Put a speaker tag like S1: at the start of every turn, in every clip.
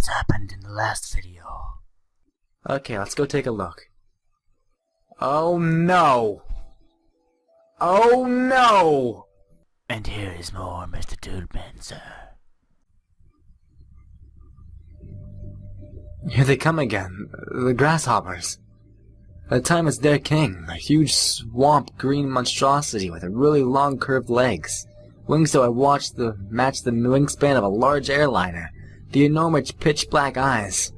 S1: what's happened in the last video.
S2: Okay, let's go take a look. Oh no! Oh no!
S1: And here is more MrDudeManSir.
S2: Here they come again, the grasshoppers. That time it's their king, a huge swamp green monstrosity with really long curved legs. Wings that I watched match the wingspan of a large airliner, the enormous pitch black eyes.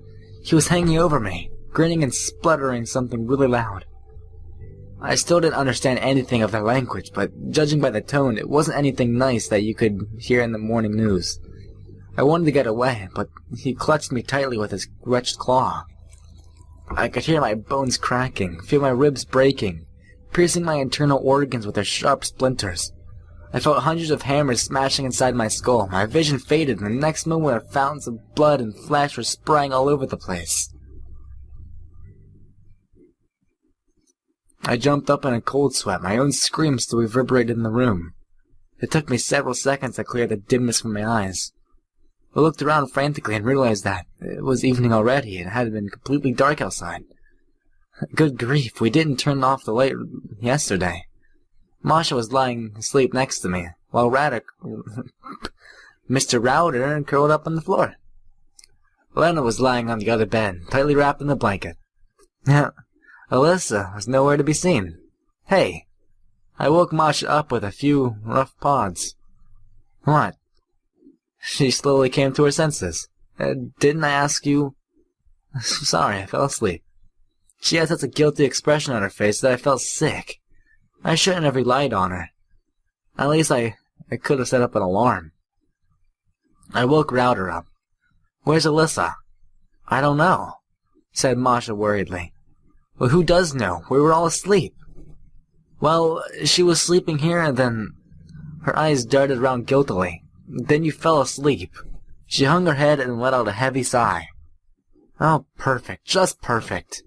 S2: He was hanging over me, grinning and spluttering something really loud. I still didn't understand anything of their language, but judging by the tone, it wasn't anything nice that you could hear in the morning news. I wanted to get away, but he clutched me tightly with his wretched claw. I could hear my bones cracking, feel my ribs breaking, piercing my internal organs with their sharp splinters. I felt hundreds of hammers smashing inside my skull. My vision faded, and the next moment fountains of blood and flesh were spraying all over the place. I jumped up in a cold sweat. My own screams still reverberated in the room. It took me several seconds to clear the dimness from my eyes. I looked around frantically and realized that it was evening already and it had been completely dark outside. Good grief, we didn't turn off the light yesterday. Masha was lying asleep next to me, while Mr. Router curled up on the floor. Lena was lying on the other bed, tightly wrapped in a blanket. Alyssa was nowhere to be seen. Hey! I woke Masha up with a few rough pods. What? She slowly came to her senses. Didn't I ask you? Sorry, I fell asleep. She had such a guilty expression on her face that I felt sick. I shouldn't have relied on her. At least I could have set up an alarm. I woke Router up. Where's Alyssa? I don't know, said Masha worriedly. Well, who does know? We were all asleep. Well, she was sleeping here and then her eyes darted around guiltily. Then you fell asleep. She hung her head and let out a heavy sigh. Oh, perfect. Just perfect.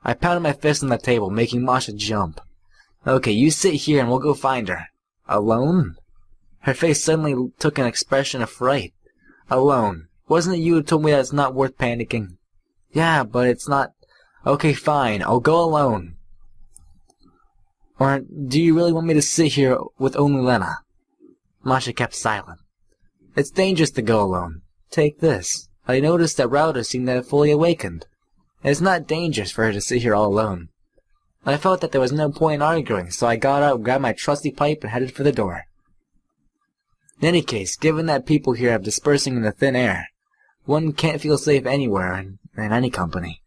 S2: I pounded my fist on the table, making Masha jump. Okay, you sit here and we'll go find her. Alone? Her face suddenly took an expression of fright. Alone. Wasn't it you who told me that it's not worth panicking? Yeah, but it's not... Okay, fine. I'll go alone. Or do you really want me to sit here with only Lena? Masha kept silent. It's dangerous to go alone. Take this. I noticed that Router seemed to have fully awakened. It's not dangerous for her to sit here all alone. I felt that there was no point in arguing, so I got up, grabbed my trusty pipe, and headed for the door. In any case, given that people here are dispersing in the thin air, one can't feel safe anywhere in any company.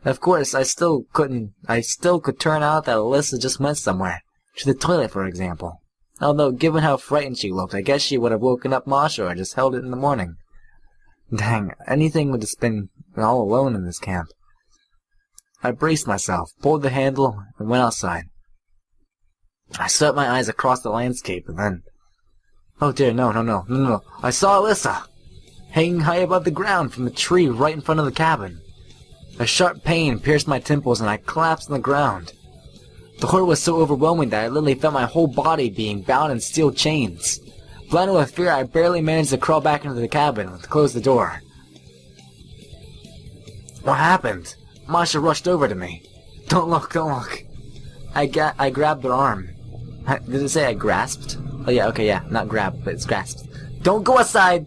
S2: Of course, I still could turn out that Alyssa just went somewhere. To the toilet, for example. Although, given how frightened she looked, I guess she would have woken up Masha or just held it in the morning. Dang, anything would have been all alone in this camp. I braced myself, pulled the handle, and went outside. I swept my eyes across the landscape, and then... Oh dear, no. I saw Alyssa! Hanging high above the ground from the tree right in front of the cabin. A sharp pain pierced my temples, and I collapsed on the ground. The horror was so overwhelming that I literally felt my whole body being bound in steel chains. Blinded with fear, I barely managed to crawl back into the cabin and close the door. What happened? Masha rushed over to me. Don't look. I grabbed her arm. Did it say I grasped? Oh yeah, not grabbed, but it's grasped. Don't go outside!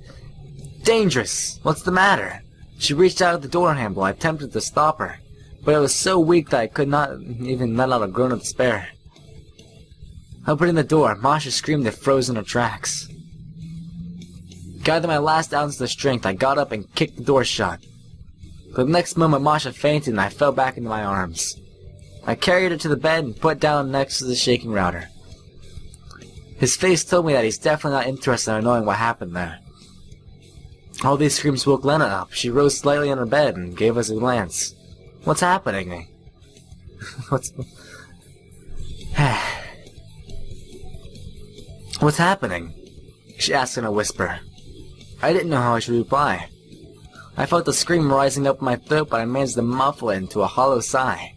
S2: Dangerous! What's the matter? She reached out at the door handle. I attempted to stop her, but it was so weak that I could not even let out a groan of despair. Opening the door, Masha screamed and froze in her tracks. Gathering my last ounce of strength, I got up and kicked the door shut. But the next moment, Masha fainted and I fell back into my arms. I carried her to the bed and put down next to the shaking Router. His face told me that he's definitely not interested in knowing what happened there. All these screams woke Lena up. She rose slightly in her bed and gave us a glance. What's happening? What's happening? She asked in a whisper. I didn't know how I should reply. I felt the scream rising up my throat, but I managed to muffle it into a hollow sigh.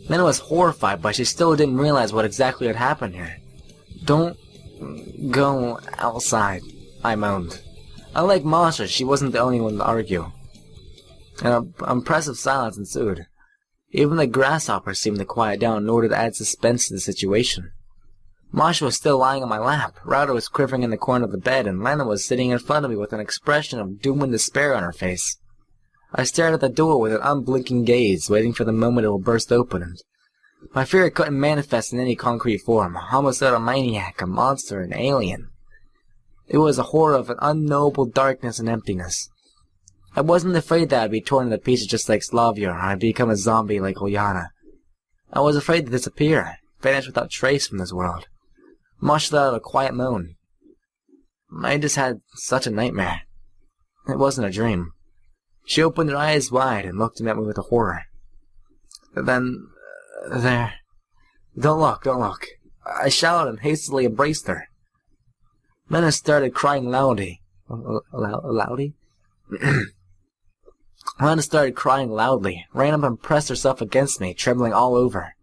S2: Lena was horrified, but she still didn't realize what exactly had happened here. Don't go outside, I moaned. Unlike Masha, she wasn't the only one to argue. An impressive silence ensued. Even the grasshoppers seemed to quiet down in order to add suspense to the situation. Masha was still lying on my lap, Router was quivering in the corner of the bed, and Lena was sitting in front of me with an expression of doom and despair on her face. I stared at the door with an unblinking gaze, waiting for the moment it will burst open, and my fear couldn't manifest in any concrete form. A homicidal maniac, a monster, an alien. It was a horror of an unknowable darkness and emptiness. I wasn't afraid that I'd be torn into pieces just like Slavia, or I'd become a zombie like Olyana. I was afraid to disappear, vanish without trace from this world. Masha let out a quiet moan. I just had such a nightmare. It wasn't a dream. She opened her eyes wide and looked at me with horror. Then, there. Don't look. I shouted and hastily embraced her. Lena started crying loudly. Loudly? Lena started crying loudly, ran up and pressed herself against me, trembling all over.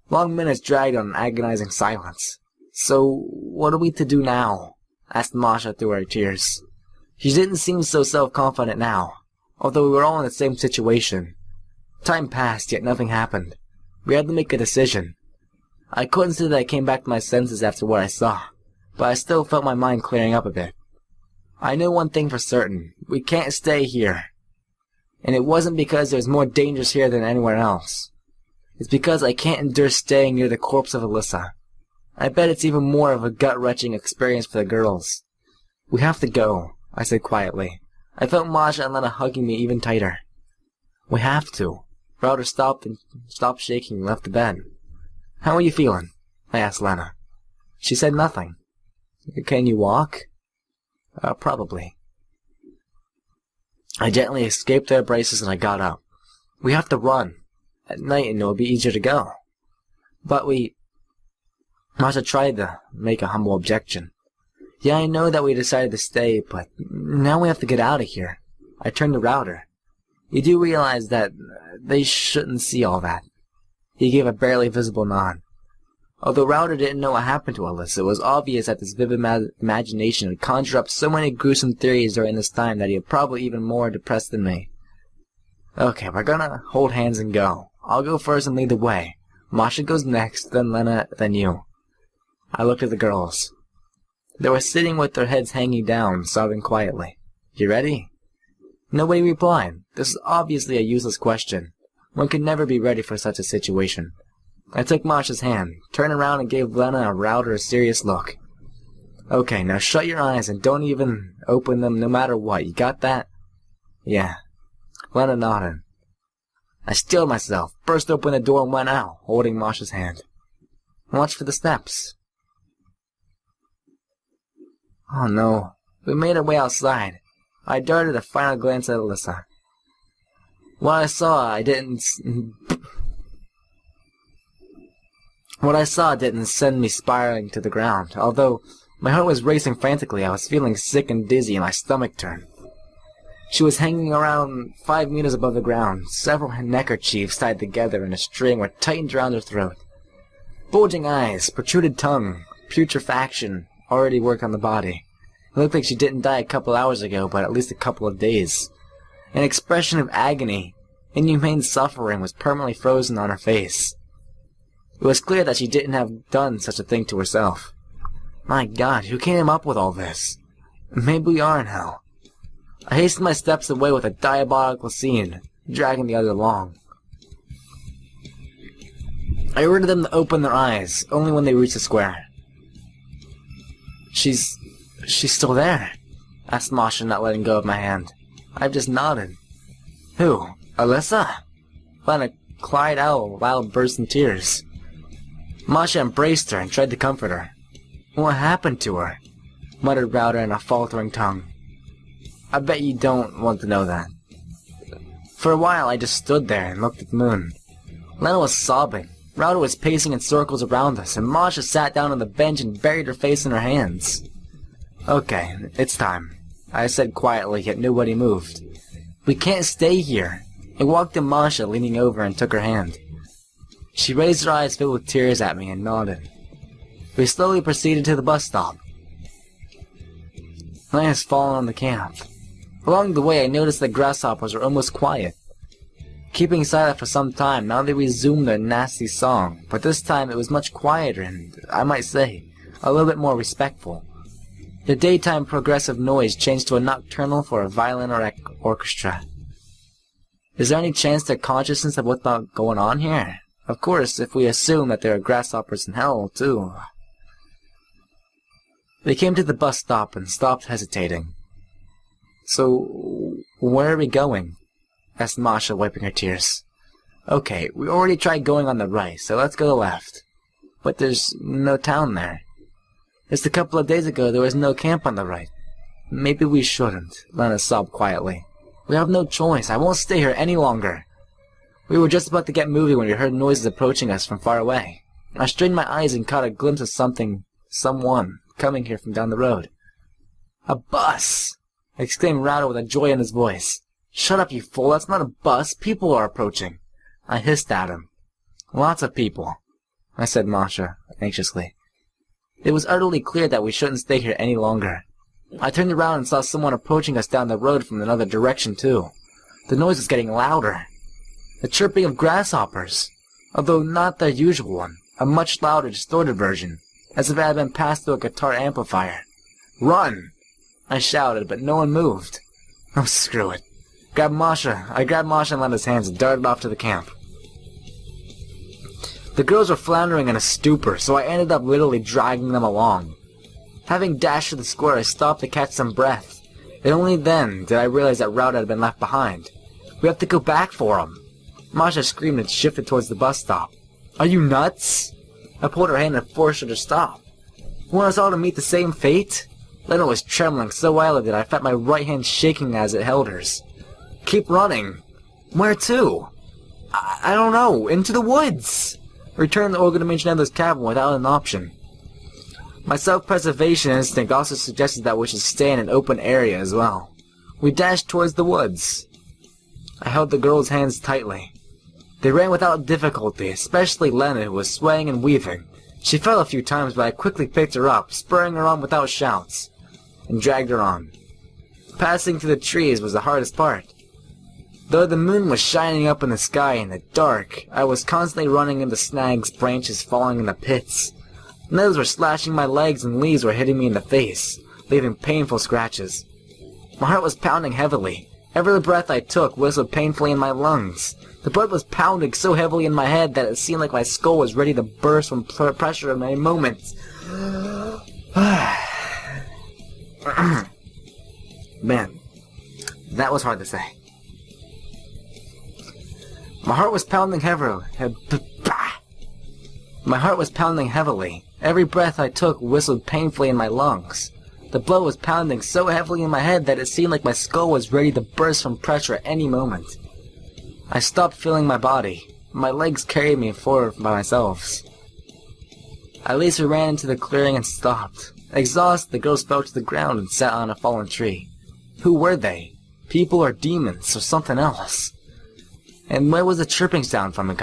S2: Long minutes dragged on in agonizing silence. So, what are we to do now? Asked Masha through her tears. She didn't seem so self-confident now, although we were all in the same situation. Time passed, yet nothing happened. We had to make a decision. I couldn't say that I came back to my senses after what I saw, but I still felt my mind clearing up a bit. I know one thing for certain. We can't stay here. And it wasn't because there's more dangers here than anywhere else. It's because I can't endure staying near the corpse of Alyssa. I bet it's even more of a gut-wrenching experience for the girls. We have to go, I said quietly. I felt Masha and Lena hugging me even tighter. We have to. Router stopped shaking and left the bed. How are you feeling? I asked Lena. She said nothing. Can you walk? Probably. I gently escaped their embraces and I got up. We have to run. At night and it will be easier to go. But Masha tried to make a humble objection. Yeah, I know that we decided to stay, but now we have to get out of here. I turned to Router. You do realize that they shouldn't see all that. He gave a barely visible nod. Although Router didn't know what happened to Alyssa, it was obvious that this vivid imagination had conjured up so many gruesome theories during this time that he was probably even more depressed than me. Okay, we're gonna hold hands and go. I'll go first and lead the way. Masha goes next, then Lena, then you. I looked at the girls. They were sitting with their heads hanging down, sobbing quietly. You ready? Nobody replied. This is obviously a useless question. One could never be ready for such a situation. I took Masha's hand, turned around and gave Lena and Router a serious look. Okay, now shut your eyes and don't even open them no matter what. You got that? Yeah. Lena nodded. I steeled myself, burst open the door and went out, holding Masha's hand. Watch for the steps. Oh no. We made our way outside. I darted a final glance at Alyssa. What I saw didn't send me spiraling to the ground. Although my heart was racing frantically, I was feeling sick and dizzy and my stomach turned. She was hanging around 5 meters above the ground. Several neckerchiefs tied together in a string were tightened around her throat. Bulging eyes, protruded tongue, putrefaction already worked on the body. It looked like she didn't die a couple hours ago, but at least a couple of days. An expression of agony, inhumane suffering was permanently frozen on her face. It was clear that she didn't have done such a thing to herself. My God, who came up with all this? Maybe we are in hell. I hastened my steps away with a diabolical scene, dragging the others along. I ordered them to open their eyes, only when they reached the square. She's still there? Asked Masha, not letting go of my hand. I just nodded. Who? Alyssa? Lena cried out a loud burst in tears. Masha embraced her and tried to comfort her. What happened to her? Muttered Router in a faltering tongue. I bet you don't want to know that. For a while I just stood there and looked at the moon. Lena was sobbing. Router was pacing in circles around us, and Masha sat down on the bench and buried her face in her hands. Okay, it's time, I said quietly, yet nobody moved. We can't stay here. I walked to Masha, leaning over, and took her hand. She raised her eyes filled with tears at me and nodded. We slowly proceeded to the bus stop. Night has fallen on the camp. Along the way, I noticed that grasshoppers were almost quiet. Keeping silent for some time, now they resumed their nasty song, but this time it was much quieter and, I might say, a little bit more respectful. The daytime progressive noise changed to a nocturnal for a violin or orchestra. Is there any chance they're consciousness of what's going on here? Of course, if we assume that there are grasshoppers in hell, too. They came to the bus stop and stopped hesitating. So, where are we going? Asked Masha, wiping her tears. Okay, we already tried going on the right, so let's go left. But there's no town there. Just a couple of days ago there was no camp on the right. Maybe we shouldn't, Lena sobbed quietly. We have no choice. I won't stay here any longer. We were just about to get moving when we heard noises approaching us from far away. I strained my eyes and caught a glimpse of someone, coming here from down the road. A bus! Exclaimed Rowder with a joy in his voice. Shut up, you fool. That's not a bus. People are approaching. I hissed at him. Lots of people, I said Masha, anxiously. It was utterly clear that we shouldn't stay here any longer. I turned around and saw someone approaching us down the road from another direction, too. The noise was getting louder. The chirping of grasshoppers, although not their usual one, a much louder, distorted version, as if it had been passed through a guitar amplifier. Run! I shouted, but no one moved. Oh, screw it. I grabbed Masha and Lena's hands and darted off to the camp. The girls were floundering in a stupor, so I ended up literally dragging them along. Having dashed to the square, I stopped to catch some breath, and only then did I realize that Rowder had been left behind. We have to go back for him. Masha screamed and shifted towards the bus stop. Are you nuts? I pulled her hand and forced her to stop. You want us all to meet the same fate? Lena was trembling so wildly that I felt my right hand shaking as it held hers. Keep running. Where to? I don't know. Into the woods. Return to Olga Dmitrievna's cabin without an option. My self-preservation instinct also suggested that we should stay in an open area as well. We dashed towards the woods. I held the girls' hands tightly. They ran without difficulty, especially Lena, who was swaying and weaving. She fell a few times, but I quickly picked her up, spurring her on without shouts, and dragged her on. Passing through the trees was the hardest part. Though the moon was shining up in the sky in the dark, I was constantly running into snags, branches falling in the pits. Nettles were slashing my legs and leaves were hitting me in the face, leaving painful scratches. My heart was pounding heavily. Every breath I took whistled painfully in my lungs. The blood was pounding so heavily in my head that it seemed like my skull was ready to burst from pressure in any moment. Man, that was hard to say. My heart was pounding heavily. Every breath I took whistled painfully in my lungs. The blood was pounding so heavily in my head that it seemed like my skull was ready to burst from pressure at any moment. I stopped feeling my body. My legs carried me forward by themselves. At least we ran into the clearing and stopped. Exhausted, the girls fell to the ground and sat on a fallen tree. Who were they? People or demons or something else? And where was the chirping sound from, of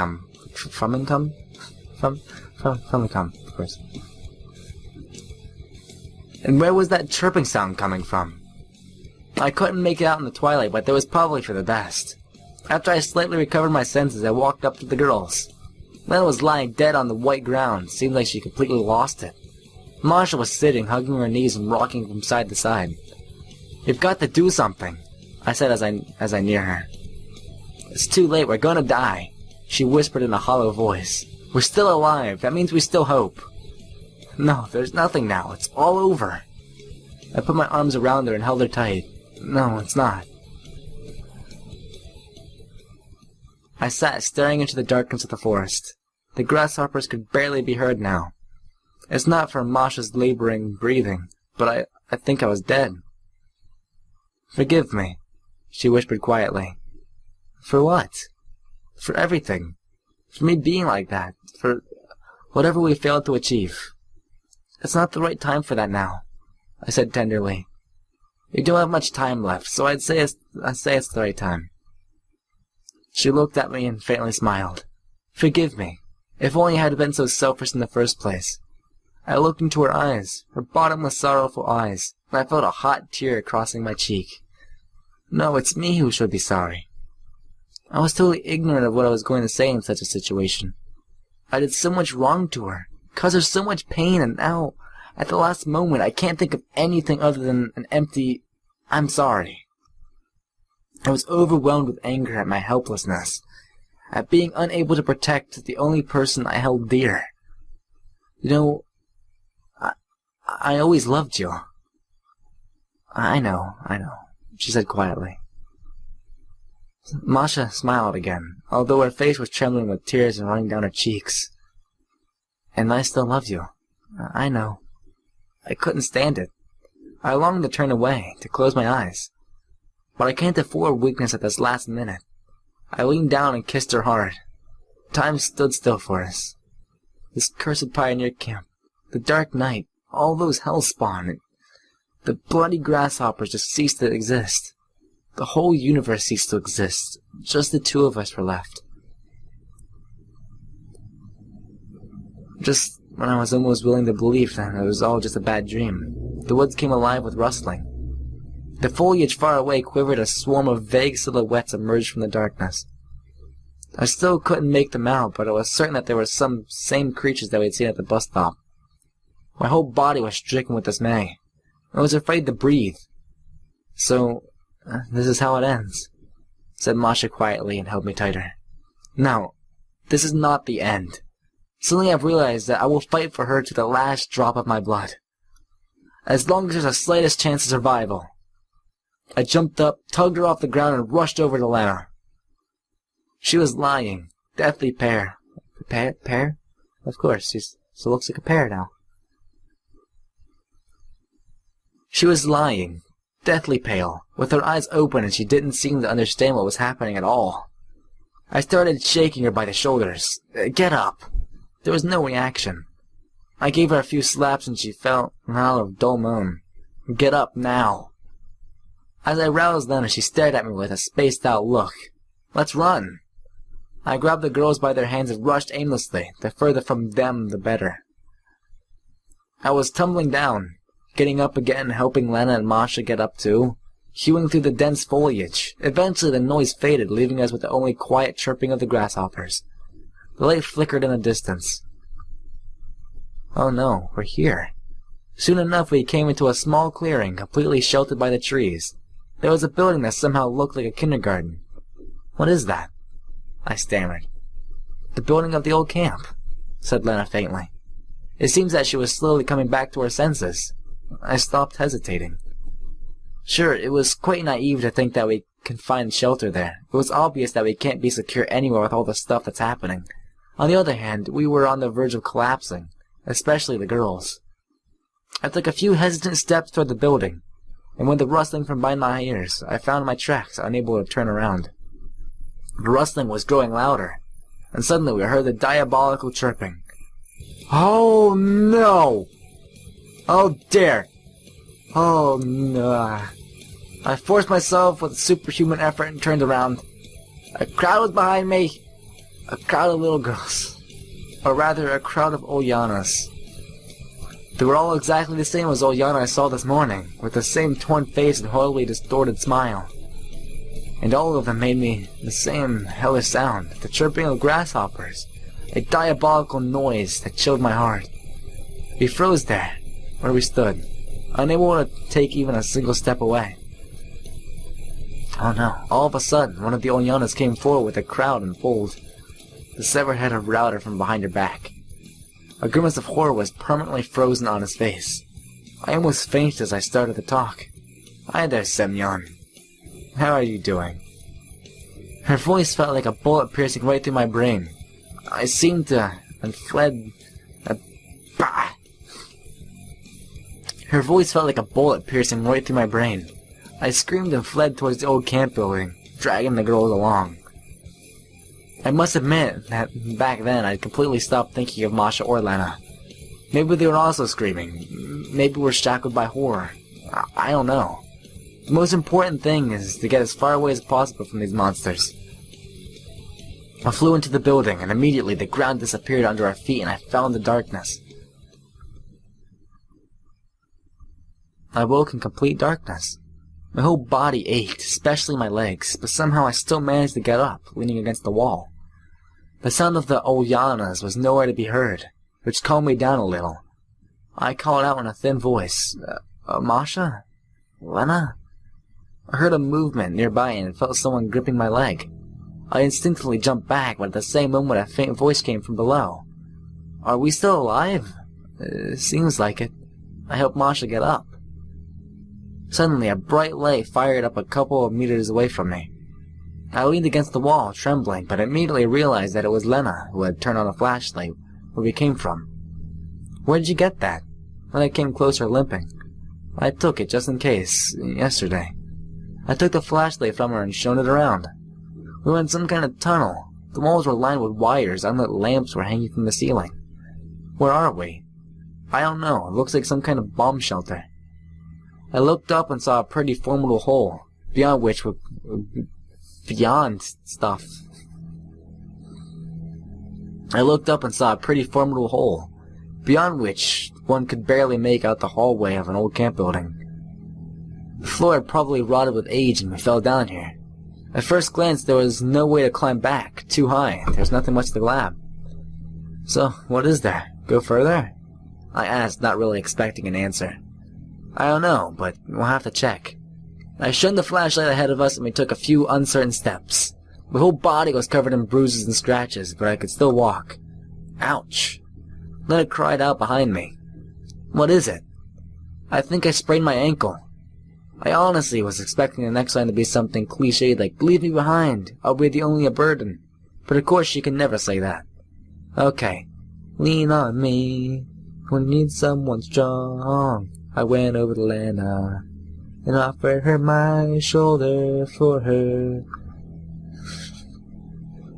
S2: course. And where was that chirping sound coming from? I couldn't make it out in the twilight, but that was probably for the best. After I slightly recovered my senses, I walked up to the girls. Lena was lying dead on the white ground. Seemed like she completely lost it. Masha was sitting, hugging her knees and rocking from side to side. You've got to do something, I said as I near her. It's too late, we're gonna die, she whispered in a hollow voice. We're still alive, that means we still hope. No, there's nothing now, it's all over. I put my arms around her and held her tight. No, it's not. I sat staring into the darkness of the forest. The grasshoppers could barely be heard now. It's not from Masha's laboring breathing, but I think I was dead. Forgive me, she whispered quietly. For what? For everything. For me being like that. For whatever we failed to achieve. It's not the right time for that now, I said tenderly. We don't have much time left, so I'd say it's the right time. She looked at me and faintly smiled. Forgive me. If only I had been so selfish in the first place. I looked into her eyes, her bottomless, sorrowful eyes, and I felt a hot tear crossing my cheek. No, it's me who should be sorry. I was totally ignorant of what I was going to say in such a situation. I did so much wrong to her, caused her so much pain, and now, at the last moment, I can't think of anything other than an empty, "I'm sorry." I was overwhelmed with anger at my helplessness, at being unable to protect the only person I held dear. You know, I always loved you. I know, she said quietly. Masha smiled again, although her face was trembling with tears and running down her cheeks. And I still love you. I know. I couldn't stand it. I longed to turn away, to close my eyes. But I can't afford weakness at this last minute. I leaned down and kissed her hard. Time stood still for us. This cursed pioneer camp, the dark night, all those hellspawn, the bloody grasshoppers just ceased to exist. The whole universe ceased to exist. Just the two of us were left. Just when I was almost willing to believe that it was all just a bad dream, the woods came alive with rustling. The foliage far away quivered as a swarm of vague silhouettes emerged from the darkness. I still couldn't make them out, but I was certain that they were some same creatures that we had seen at the bus stop. My whole body was stricken with dismay. I was afraid to breathe. So, this is how it ends, said Masha quietly and held me tighter. Now, this is not the end. Suddenly I've realized that I will fight for her to the last drop of my blood. As long as there's the slightest chance of survival. I jumped up, tugged her off the ground, and rushed over to Lena. She was lying, deathly pale. Pear? Of course, she looks like a pear now. She was lying, deathly pale, with her eyes open, and she didn't seem to understand what was happening at all. I started shaking her by the shoulders. Get up! There was no reaction. I gave her a few slaps and she fell out of a dull moan. Get up now! As I roused Lena, she stared at me with a spaced-out look. Let's run! I grabbed the girls by their hands and rushed aimlessly. The further from them, the better. I was tumbling down, getting up again, helping Lena and Masha get up too, hewing through the dense foliage. Eventually the noise faded, leaving us with the only quiet chirping of the grasshoppers. The light flickered in the distance. Oh no, we're here. Soon enough we came into a small clearing, completely sheltered by the trees. There was a building that somehow looked like a kindergarten. What is that? I stammered. The building of the old camp, said Lena faintly. It seems that she was slowly coming back to her senses. I stopped hesitating. Sure, it was quite naive to think that we can find shelter there. It was obvious that we can't be secure anywhere with all the stuff that's happening. On the other hand, we were on the verge of collapsing, especially the girls. I took a few hesitant steps toward the building, and with the rustling from behind my ears, I found my tracks, unable to turn around. The rustling was growing louder, and suddenly we heard the diabolical chirping. Oh no! Oh dear! Oh no! I forced myself with a superhuman effort and turned around. A crowd was behind me. A crowd of little girls. Or rather, a crowd of Olyanas. They were all exactly the same as Olyana I saw this morning, with the same torn face and horribly distorted smile. And all of them made me the same hellish sound, the chirping of grasshoppers, a diabolical noise that chilled my heart. We froze there, where we stood, unable to take even a single step away. Oh no, all of a sudden, one of the Olyanas came forward with a crowd and pulled the severed head of Router from behind her back. A grimace of horror was permanently frozen on his face. I almost fainted as I started to talk. Hi there, Semyon. How are you doing? Her voice felt like a bullet piercing right through my brain. I seemed to and fled. Bah! Her voice felt like a bullet piercing right through my brain. I screamed and fled towards the old camp building, dragging the girls along. I must admit that back then I'd completely stopped thinking of Masha or Lena. Maybe they were also screaming. Maybe we're shackled by horror. I don't know. The most important thing is to get as far away as possible from these monsters. I flew into the building, and immediately the ground disappeared under our feet and I fell into darkness. I woke in complete darkness. My whole body ached, especially my legs, but somehow I still managed to get up, leaning against the wall. The sound of the Olyanas was nowhere to be heard, which calmed me down a little. I called out in a thin voice, Masha? Lena? I heard a movement nearby and felt someone gripping my leg. I instinctively jumped back, but at the same moment a faint voice came from below. Are we still alive? Seems like it. I helped Masha get up. Suddenly, a bright light fired up a couple of meters away from me. I leaned against the wall, trembling, but immediately realized that it was Lena who had turned on a flashlight where we came from. Where did you get that? Lena came closer, limping. I took it just in case, yesterday. I took the flashlight from her and shone it around. We were in some kind of tunnel. The walls were lined with wires, unlit lamps were hanging from the ceiling. Where are we? I don't know. It looks like some kind of bomb shelter. I looked up and saw a pretty formidable hole, beyond which were... I looked up and saw a pretty formidable hole, beyond which one could barely make out the hallway of an old camp building. The floor had probably rotted with age and we fell down here. At first glance, there was no way to climb back, too high. There's nothing much to grab. So, what is there? Go further? I asked, not really expecting an answer. I don't know, but we'll have to check. I shined the flashlight ahead of us and we took a few uncertain steps. My whole body was covered in bruises and scratches, but I could still walk. Ouch! Then it cried out behind me. What is it? I think I sprained my ankle. I honestly was expecting the next line to be something cliched like, leave me behind, I'll be the only a burden. But of course she can never say that. Okay. Lean on me when you need someone strong. I went over to Lena and offered her my shoulder for her.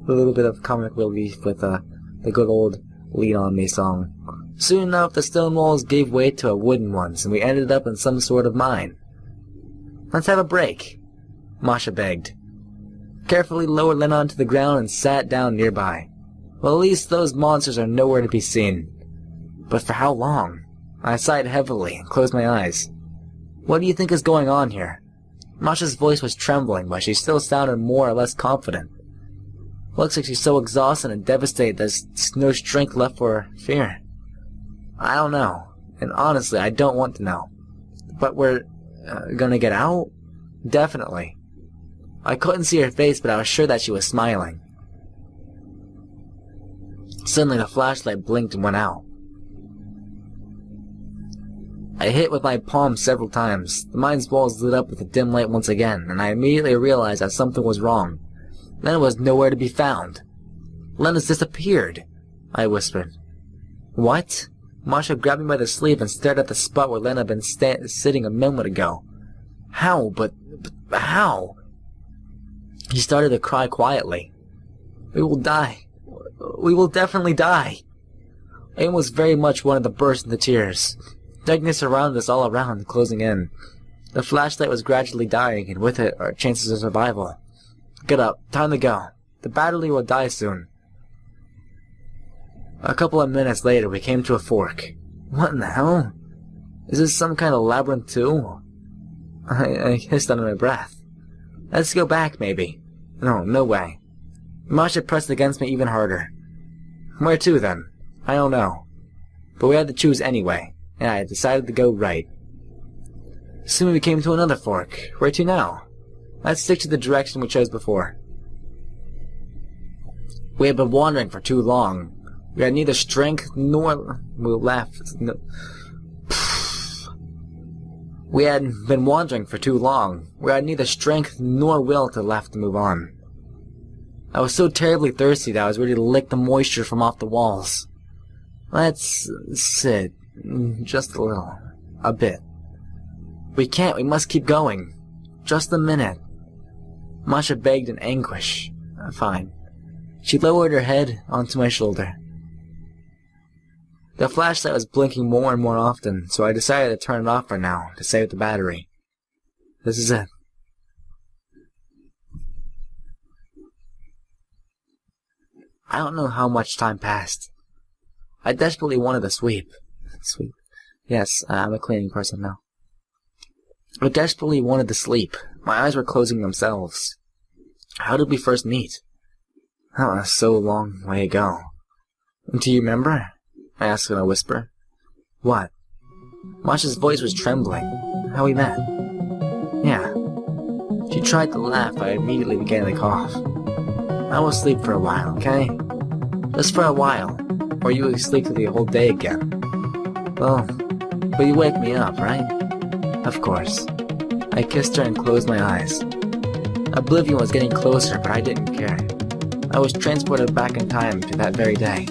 S2: A little bit of comic relief with the good old Lean on Me song. Soon enough, the stone walls gave way to wooden ones, and we ended up in some sort of mine. Let's have a break, Masha begged. Carefully lowered Lena onto the ground and sat down nearby. Well, at least those monsters are nowhere to be seen. But for how long? I sighed heavily and closed my eyes. What do you think is going on here? Masha's voice was trembling, but she still sounded more or less confident. Looks like she's so exhausted and devastated there's no strength left for fear. I don't know, and honestly, I don't want to know. But we're gonna get out? Definitely. I couldn't see her face, but I was sure that she was smiling. Suddenly, the flashlight blinked and went out. I hit with my palm several times. The mine's walls lit up with a dim light once again, and I immediately realized that something was wrong. Lena was nowhere to be found. Lena's disappeared, I whispered. What? Masha grabbed me by the sleeve and stared at the spot where Lena had been sitting a moment ago. How? But how? He started to cry quietly. We will die. We will definitely die. I almost very much wanted to burst into tears. Darkness surrounded us all around, closing in. The flashlight was gradually dying, and with it, our chances of survival. Get up. Time to go. The battery will die soon. A couple of minutes later, we came to a fork. What in the hell? Is this some kind of labyrinth too? I hissed under my breath. Let's go back, maybe. No way. Masha pressed against me even harder. Where to, then? I don't know. But we had to choose anyway, and I decided to go right. Soon we came to another fork. Where to now? Let's stick to the direction we chose before. We had been wandering for too long. We had neither strength nor... We had been wandering for too long. We had neither strength nor will to move on. I was so terribly thirsty that I was ready to lick the moisture from off the walls. Let's sit. Just a little. A bit. We can't. We must keep going. Just a minute. Masha begged in anguish. Fine. She lowered her head onto my shoulder. The flashlight was blinking more and more often, so I decided to turn it off for now, to save the battery. This is it. I don't know how much time passed. I desperately wanted to sweep. Sweep. Yes, I'm a cleaning person now. I desperately wanted to sleep. My eyes were closing themselves. How did we first meet? That was so long way ago. Do you remember? I asked in a whisper. What? Masha's voice was trembling. How we met? Yeah. She tried to laugh, but I immediately began to cough. I will sleep for a while, okay? Just for a while, or you will sleep through the whole day again. Well, but you wake me up, right? Of course. I kissed her and closed my eyes. Oblivion was getting closer, but I didn't care. I was transported back in time to that very day.